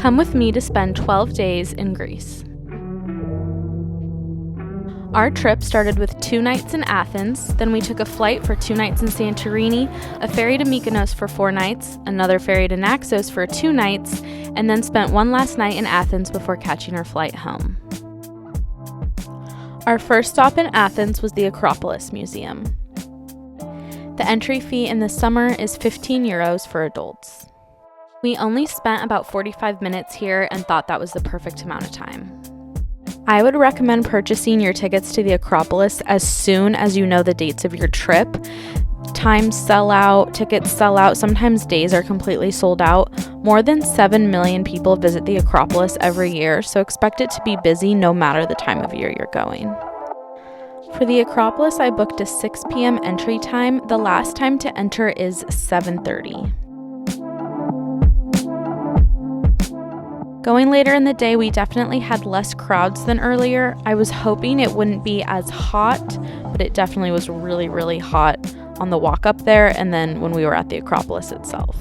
Come with me to spend 12 days in Greece. Our trip started with 2 nights in Athens, then we took a flight for 2 nights in Santorini, a ferry to Mykonos for 4 nights, another ferry to Naxos for 2 nights, and then spent one last night in Athens before catching our flight home. Our first stop in Athens was the Acropolis Museum. The entry fee in the summer is €15 for adults. We only spent about 45 minutes here and thought that was the perfect amount of time. I would recommend purchasing your tickets to the Acropolis as soon as you know the dates of your trip. Times sell out, tickets sell out, sometimes days are completely sold out. More than 7 million people visit the Acropolis every year, so expect it to be busy no matter the time of year you're going. For the Acropolis, I booked a 6 p.m. entry time. The last time to enter is 7:30. Going later in the day, we definitely had less crowds than earlier. I was hoping it wouldn't be as hot, but it definitely was really, really hot on the walk up there and then when we were at the Acropolis itself.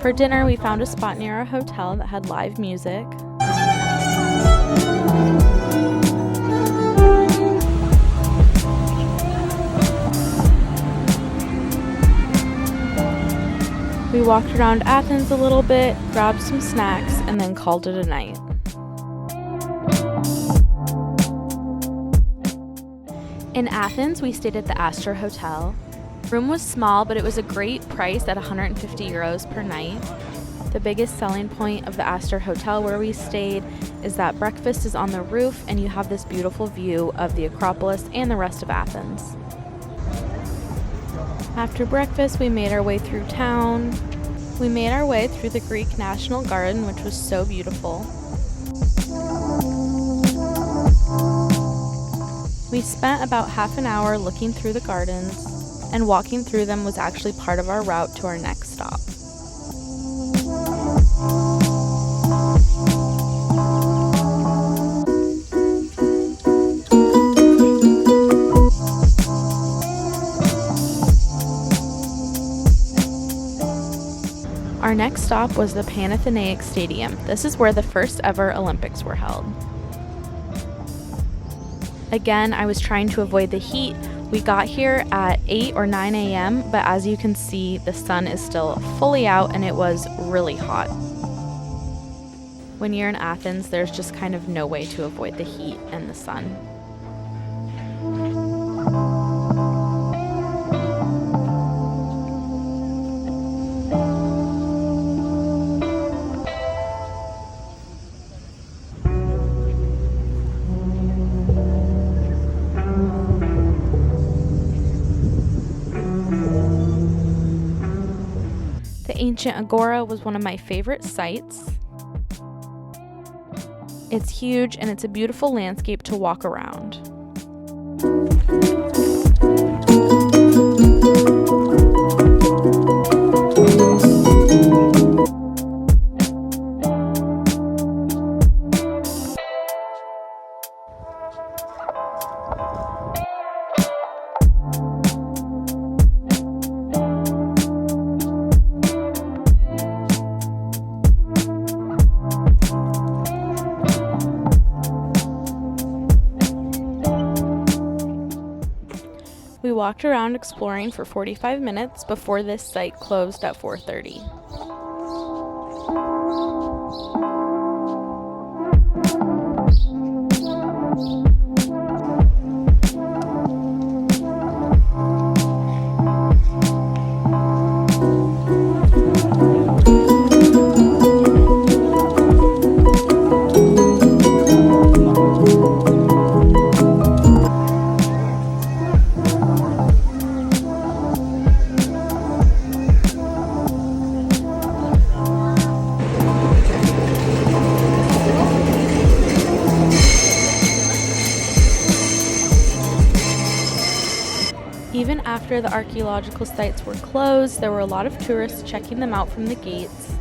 For dinner, we found a spot near our hotel that had live music. We walked around Athens a little bit, grabbed some snacks, and then called it a night. In Athens, we stayed at the Astor Hotel. The room was small, but it was a great price at €150 per night. The biggest selling point of the Astor Hotel where we stayed is that breakfast is on the roof and you have this beautiful view of the Acropolis and the rest of Athens. After breakfast, we made our way through town. We made our way through the Greek National Garden, which was so beautiful. We spent about half an hour looking through the gardens, and walking through them was actually part of our route to our next stop. Our next stop was the Panathenaic Stadium. This is where the first ever Olympics were held. Again, I was trying to avoid the heat. We got here at 8 or 9 a.m., but as you can see, the sun is still fully out and it was really hot. When you're in Athens, there's just kind of no way to avoid the heat and the sun. The ancient agora was one of my favorite sites. It's huge and it's a beautiful landscape to walk around. We walked around exploring for 45 minutes before this site closed at 4:30. Even after the archaeological sites were closed, there were a lot of tourists checking them out from the gates.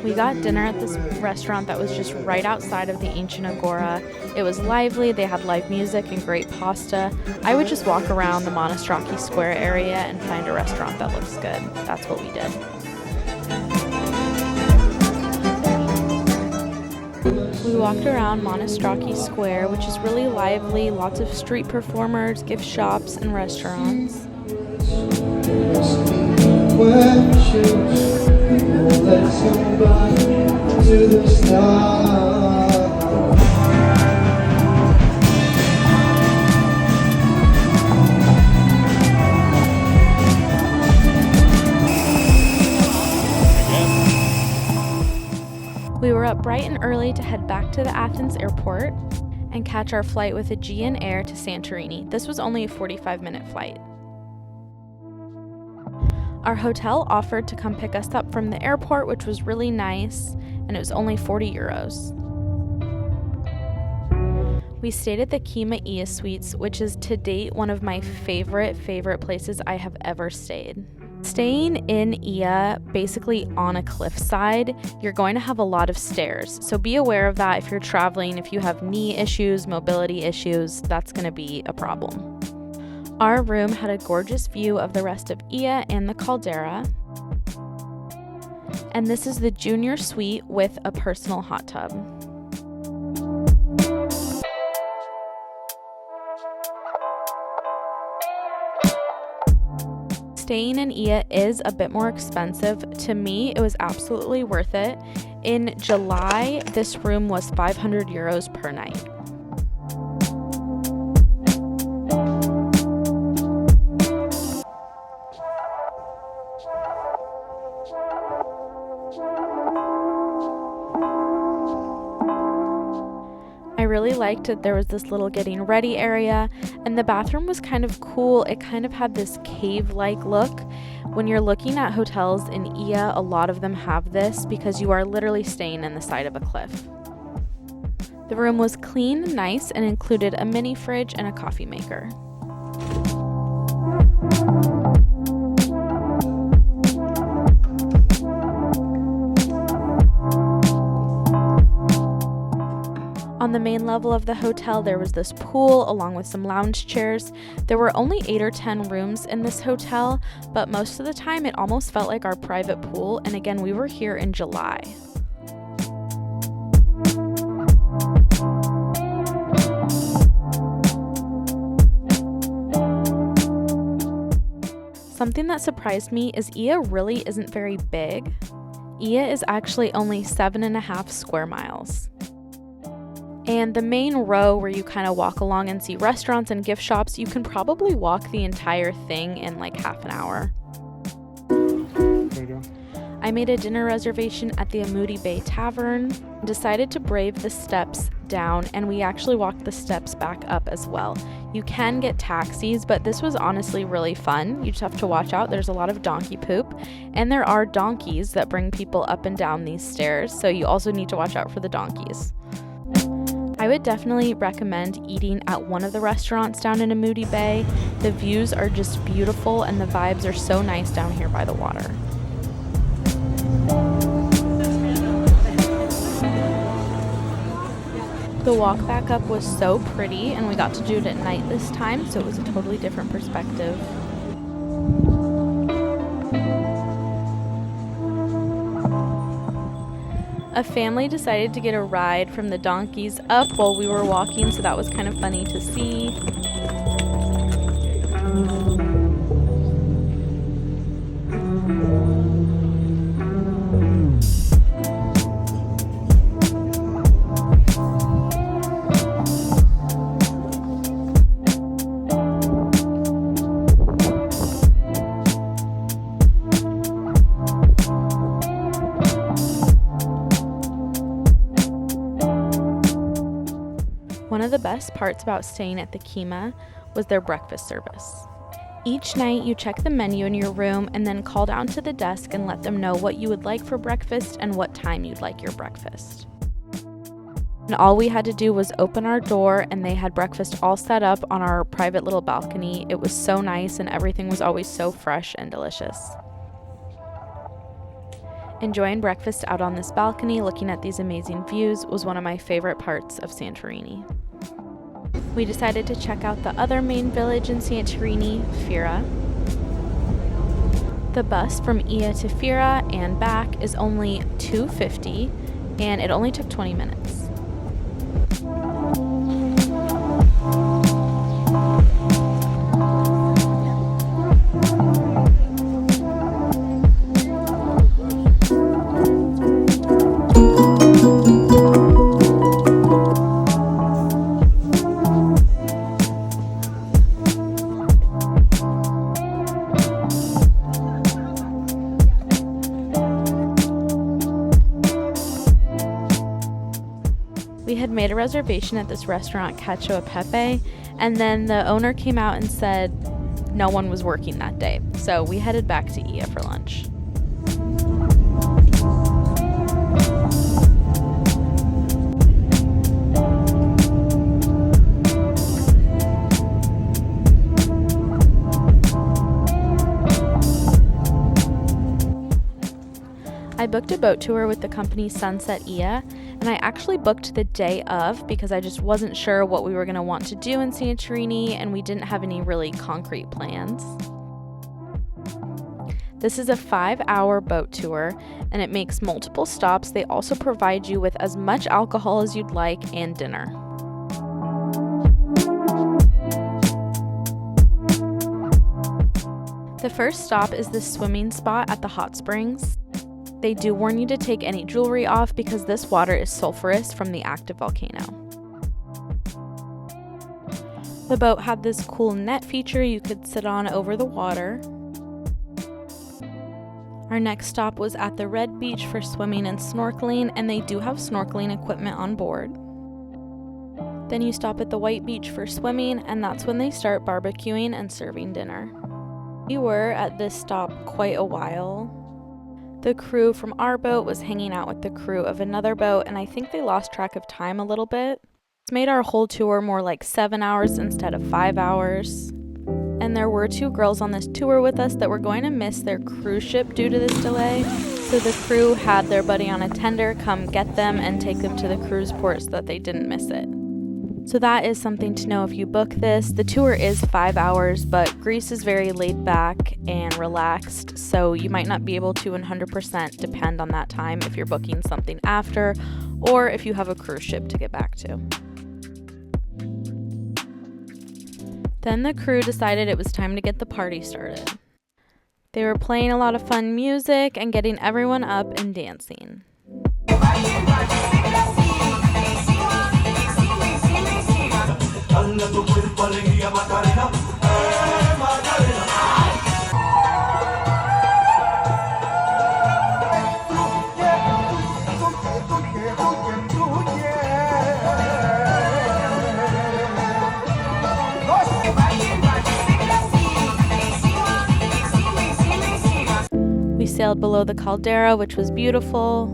We got dinner at this restaurant that was just right outside of the ancient agora. It was lively, they had live music and great pasta. I would just walk around the Monostraki Square area and find a restaurant that looks good. That's what we did. We walked around Monostraki Square, which is really lively, lots of street performers, gift shops, and restaurants. We were up bright and early to head back to the Athens airport and catch our flight with Aegean Air to Santorini. This was only a 45-minute flight. Our hotel offered to come pick us up from the airport, which was really nice, and it was only 40 euros. We stayed at the Kima Ia Suites, which is to date one of my favorite places I have ever stayed. Staying in Ia, basically on a cliffside, you're going to have a lot of stairs. So be aware of that if you're traveling. If you have knee issues, mobility issues, that's going to be a problem. Our room had a gorgeous view of the rest of Ia and the caldera. And this is the junior suite with a personal hot tub. Staying in Ia is a bit more expensive. To me, it was absolutely worth it. In July, this room was 500 euros per night. I really liked it. There was this little getting ready area, and the bathroom was kind of cool. It kind of had this cave-like look. When you're looking at hotels in Ia, a lot of them have this because you are literally staying in the side of a cliff. The room was clean, nice, and included a mini fridge and a coffee maker. On the main level of the hotel, there was this pool along with some lounge chairs. There were only 8 or 10 rooms in this hotel, but most of the time it almost felt like our private pool. And again, we were here in July. Something that surprised me is Ia really isn't very big. Ia is actually only 7.5 square miles. And the main row where you kind of walk along and see restaurants and gift shops, you can probably walk the entire thing in like half an hour. I made a dinner reservation at the Amudi Bay Tavern, decided to brave the steps down, and we actually walked the steps back up as well. You can get taxis, but this was honestly really fun. You just have to watch out. There's a lot of donkey poop, and there are donkeys that bring people up and down these stairs, so you also need to watch out for the donkeys. I would definitely recommend eating at one of the restaurants down in Amudi Bay. The views are just beautiful and the vibes are so nice down here by the water. The walk back up was so pretty, and we got to do it at night this time, so it was a totally different perspective. A family decided to get a ride from the donkeys up while we were walking, so that was kind of funny to see. One of the best parts about staying at the Kima was their breakfast service. Each night you check the menu in your room and then call down to the desk and let them know what you would like for breakfast and what time you'd like your breakfast. And all we had to do was open our door and they had breakfast all set up on our private little balcony. It was so nice and everything was always so fresh and delicious. Enjoying breakfast out on this balcony looking at these amazing views was one of my favorite parts of Santorini. We decided to check out the other main village in Santorini, Fira. The bus from Ia to Fira and back is only $2.50 and it only took 20 minutes. We had made a reservation at this restaurant, Cacio e Pepe, and then the owner came out and said no one was working that day. So we headed back to Ia for lunch. I booked a boat tour with the company Sunset Ia, and I actually booked the day of because I just wasn't sure what we were going to want to do in Santorini, and we didn't have any really concrete plans. This is a 5-hour boat tour, and it makes multiple stops. They also provide you with as much alcohol as you'd like and dinner. The first stop is the swimming spot at the hot springs. They do warn you to take any jewelry off because this water is sulfurous from the active volcano. The boat had this cool net feature you could sit on over the water. Our next stop was at the Red Beach for swimming and snorkeling, and they do have snorkeling equipment on board. Then you stop at the White Beach for swimming, and that's when they start barbecuing and serving dinner. We were at this stop quite a while. The crew from our boat was hanging out with the crew of another boat, and I think they lost track of time a little bit. It's made our whole tour more like 7 hours instead of 5 hours. And there were 2 girls on this tour with us that were going to miss their cruise ship due to this delay, so the crew had their buddy on a tender come get them and take them to the cruise port so that they didn't miss it. So that is something to know if you book this. The tour is 5 hours, but Greece is very laid back and relaxed, so you might not be able to 100% depend on that time if you're booking something after, or if you have a cruise ship to get back to. Then the crew decided it was time to get the party started. They were playing a lot of fun music and getting everyone up and dancing. We sailed below the caldera, which was beautiful.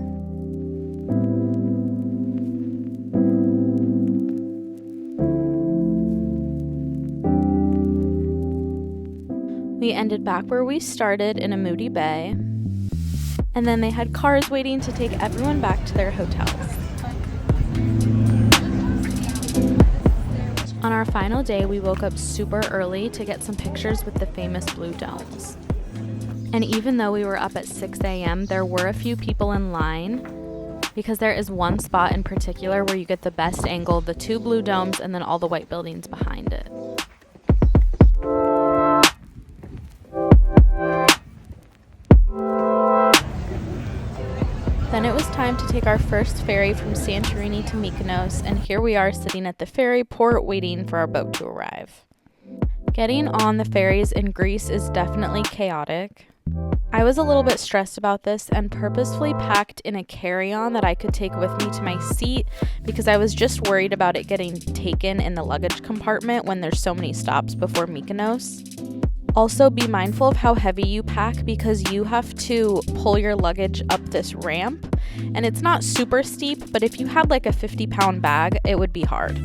We ended back where we started in a moody bay, and then they had cars waiting to take everyone back to their hotels. On our final day, we woke up super early to get some pictures with the famous blue domes. And even though we were up at 6 a.m., there were a few people in line because there is one spot in particular where you get the best angle of the 2 blue domes and then all the white buildings behind it. Then it was time to take our first ferry from Santorini to Mykonos, and here we are sitting at the ferry port waiting for our boat to arrive. Getting on the ferries in Greece is definitely chaotic. I was a little bit stressed about this and purposefully packed in a carry-on that I could take with me to my seat because I was just worried about it getting taken in the luggage compartment when there's so many stops before Mykonos. Also, be mindful of how heavy you pack because you have to pull your luggage up this ramp, and it's not super steep, but if you had like a 50-pound bag, it would be hard.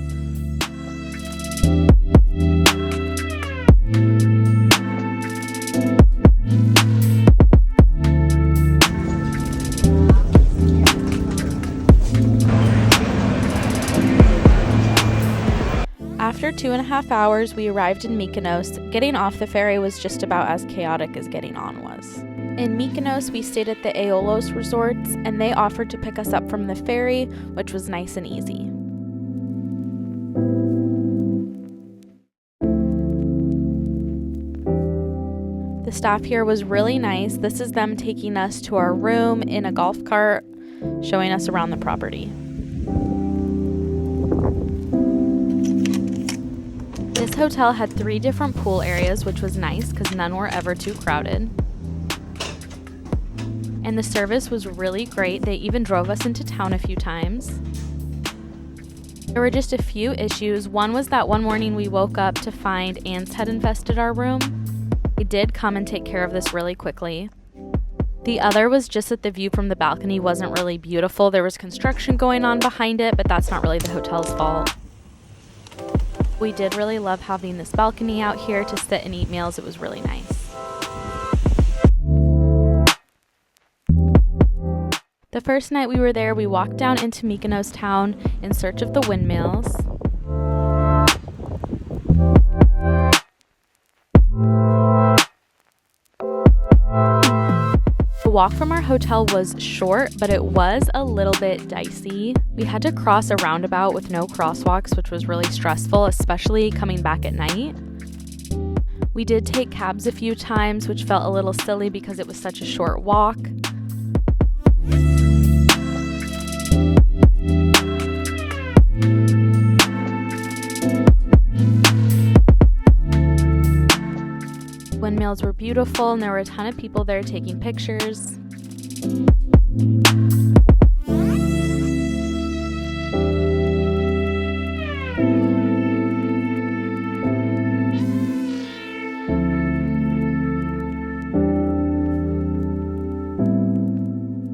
After 2.5 hours, we arrived in Mykonos. Getting off the ferry was just about as chaotic as getting on was. In Mykonos, we stayed at the Aeolos resorts, and they offered to pick us up from the ferry, which was nice and easy. The staff here was really nice. This is them taking us to our room in a golf cart, showing us around the property. This hotel had 3 different pool areas, which was nice because none were ever too crowded. And the service was really great. They even drove us into town a few times. There were just a few issues. One was that one morning we woke up to find ants had infested our room. They did come and take care of this really quickly. The other was just that the view from the balcony wasn't really beautiful. There was construction going on behind it, but that's not really the hotel's fault. We did really love having this balcony out here to sit and eat meals. It was really nice. The first night we were there, we walked down into Mykonos town in search of the windmills. The walk from our hotel was short, but it was a little bit dicey. We had to cross a roundabout with no crosswalks, which was really stressful, especially coming back at night. We did take cabs a few times, which felt a little silly because it was such a short walk. Windmills were beautiful, and there were a ton of people there taking pictures.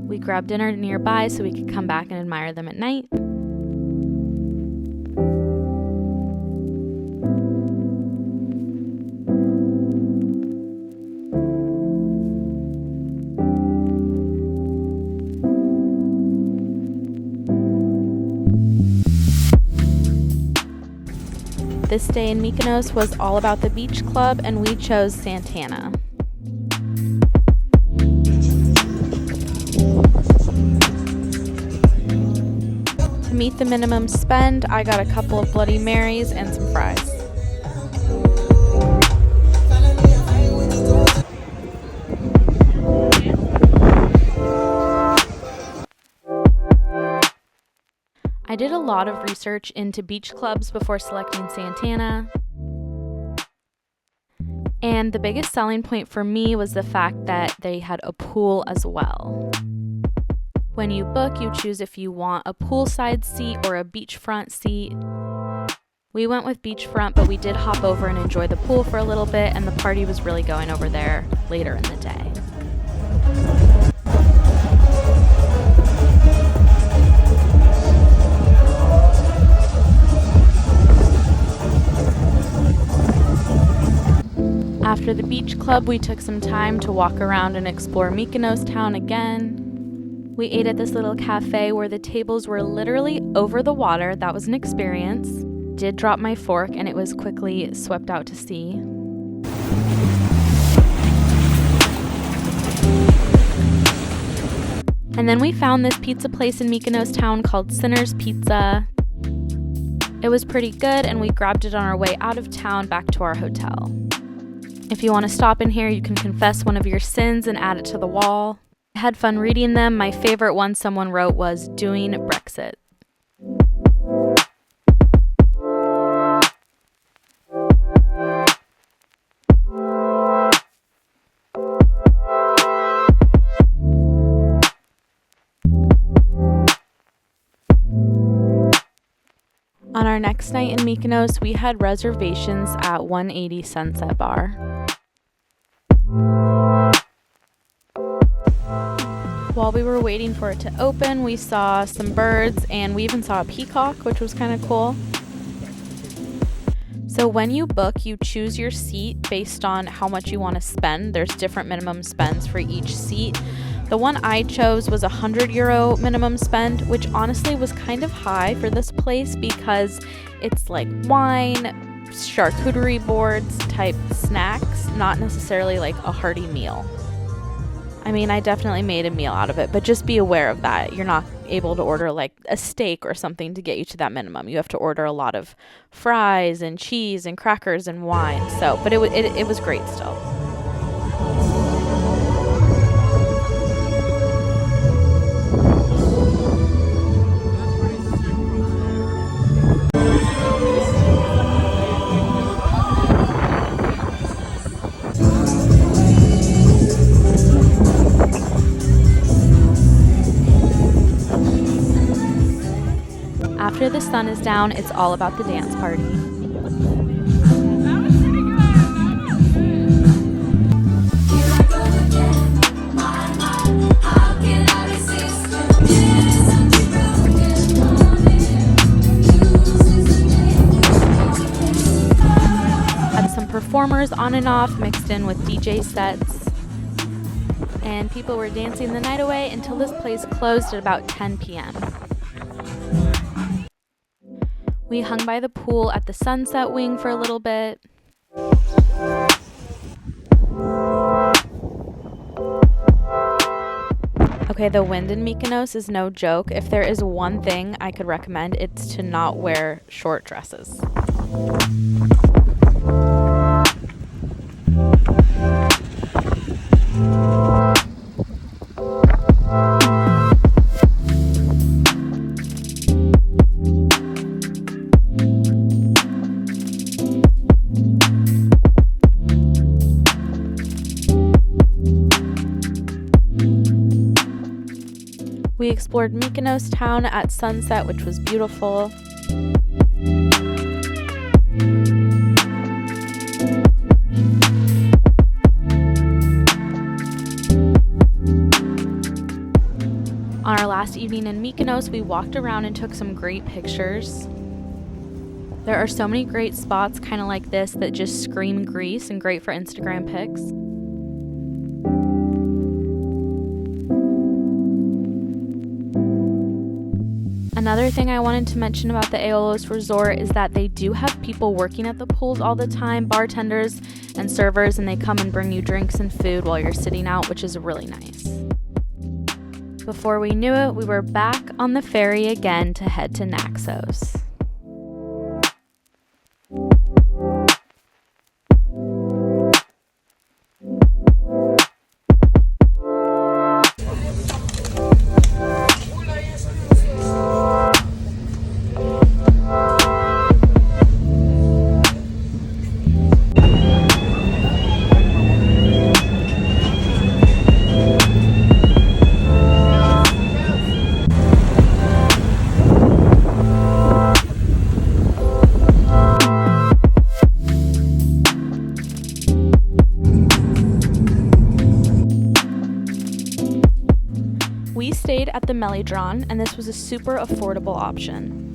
We grabbed dinner nearby so we could come back and admire them at night. This day in Mykonos was all about the beach club, and we chose Santana. To meet the minimum spend, I got a couple of Bloody Marys and some fries. I did a lot of research into beach clubs before selecting Santana. And the biggest selling point for me was the fact that they had a pool as well. When you book, you choose if you want a poolside seat or a beachfront seat. We went with beachfront, but we did hop over and enjoy the pool for a little bit, and the party was really going over there later in the day. After the beach club, we took some time to walk around and explore Mykonos town again. We ate at this little cafe where the tables were literally over the water. That was an experience. Did drop my fork and it was quickly swept out to sea. And then we found this pizza place in Mykonos town called Sinner's Pizza. It was pretty good, and we grabbed it on our way out of town back to our hotel. If you want to stop in here, you can confess one of your sins and add it to the wall. I had fun reading them. My favorite one someone wrote was "Doing Brexit." On our next night in Mykonos, we had reservations at 180 Sunset Bar. While we were waiting for it to open, we saw some birds, and we even saw a peacock, which was kind of cool. So when you book, you choose your seat based on how much you want to spend. There's different minimum spends for each seat, The one I chose was €100 minimum spend, which honestly was kind of high for this place because it's like wine, charcuterie boards type snacks, not necessarily like a hearty meal. I mean, I definitely made a meal out of it, but just be aware of that. You're not able to order like a steak or something to get you to that minimum. You have to order a lot of fries and cheese and crackers and wine. So, but it was great still. After the sun is down, it's all about the dance party. Had some performers on and off mixed in with DJ sets. And people were dancing the night away until this place closed at about 10 p.m. We hung by the pool at the sunset wing for a little bit. Okay, the wind in Mykonos is no joke. If there is one thing I could recommend, it's to not wear short dresses. We explored Mykonos town at sunset, which was beautiful. On our last evening in Mykonos, we walked around and took some great pictures. There are so many great spots kind of like this that just scream Greece and great for Instagram pics. Another thing I wanted to mention about the Aeolus Resort is that they do have people working at the pools all the time, bartenders and servers, and they come and bring you drinks and food while you're sitting out, which is really nice. Before we knew it, we were back on the ferry again to head to Naxos. We stayed at the Melodron, and this was a super affordable option.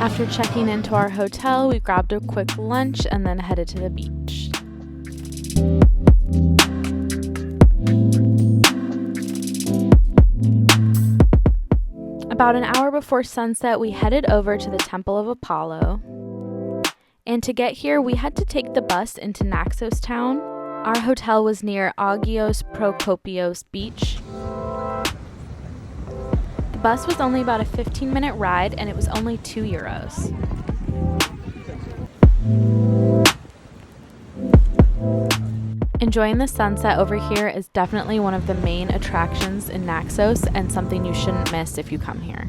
After checking into our hotel, we grabbed a quick lunch and then headed to the beach. About an hour before sunset, we headed over to the Temple of Apollo. And to get here, we had to take the bus into Naxos town. Our hotel was near Agios Prokopios Beach. The bus was only about a 15-minute ride, and it was only €2. Enjoying the sunset over here is definitely one of the main attractions in Naxos and something you shouldn't miss if you come here.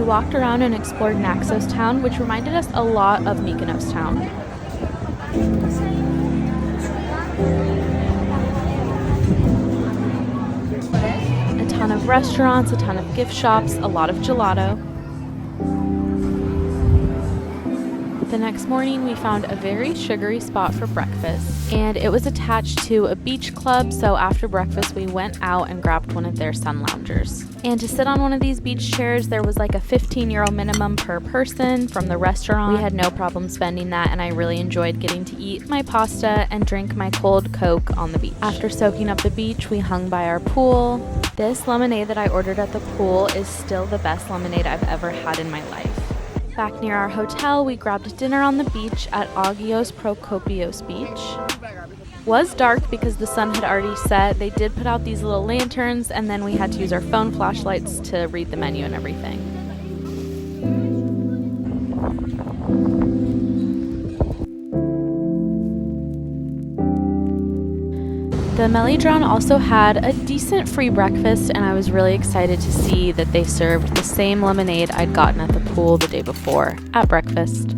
walked around and explored Naxos town, which reminded us a lot of Mykonos town. A ton of restaurants, a ton of gift shops, a lot of gelato. The next morning, we found a very sugary spot for breakfast, and it was attached to a beach club, so after breakfast, we went out and grabbed one of their sun loungers. And to sit on one of these beach chairs, there was like a 15 euro minimum per person from the restaurant. We had no problem spending that, and I really enjoyed getting to eat my pasta and drink my cold Coke on the beach. After soaking up the beach, we hung by our pool. This lemonade that I ordered at the pool is still the best lemonade I've ever had in my life. Back near our hotel, we grabbed dinner on the beach at Agios Prokopios Beach. Was dark because the sun had already set. They did put out these little lanterns, and then we had to use our phone flashlights to read the menu and everything. The Melidron also had a decent free breakfast, and I was really excited to see that they served the same lemonade I'd gotten at the pool the day before at breakfast.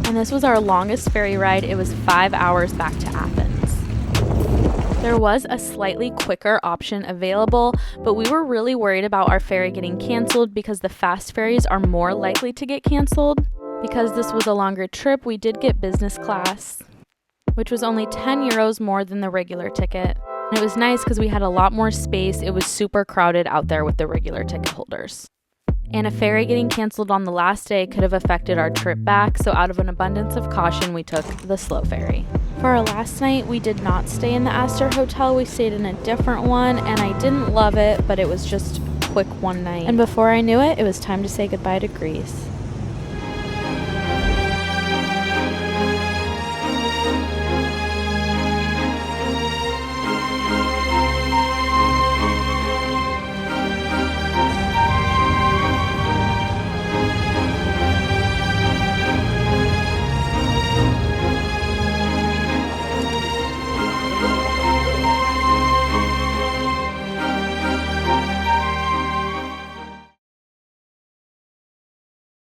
And this was our longest ferry ride. It was 5 hours back to Athens. There was a slightly quicker option available, but we were really worried about our ferry getting canceled because the fast ferries are more likely to get canceled. Because this was a longer trip, we did get business class, which was only 10 euros more than the regular ticket. And it was nice because we had a lot more space. It was super crowded out there with the regular ticket holders. And a ferry getting canceled on the last day could have affected our trip back, so out of an abundance of caution, we took the slow ferry. For our last night, we did not stay in the Astor hotel. We stayed in a different one, and I didn't love it, but it was just quick one night. And before I knew it, it was time to say goodbye to Greece.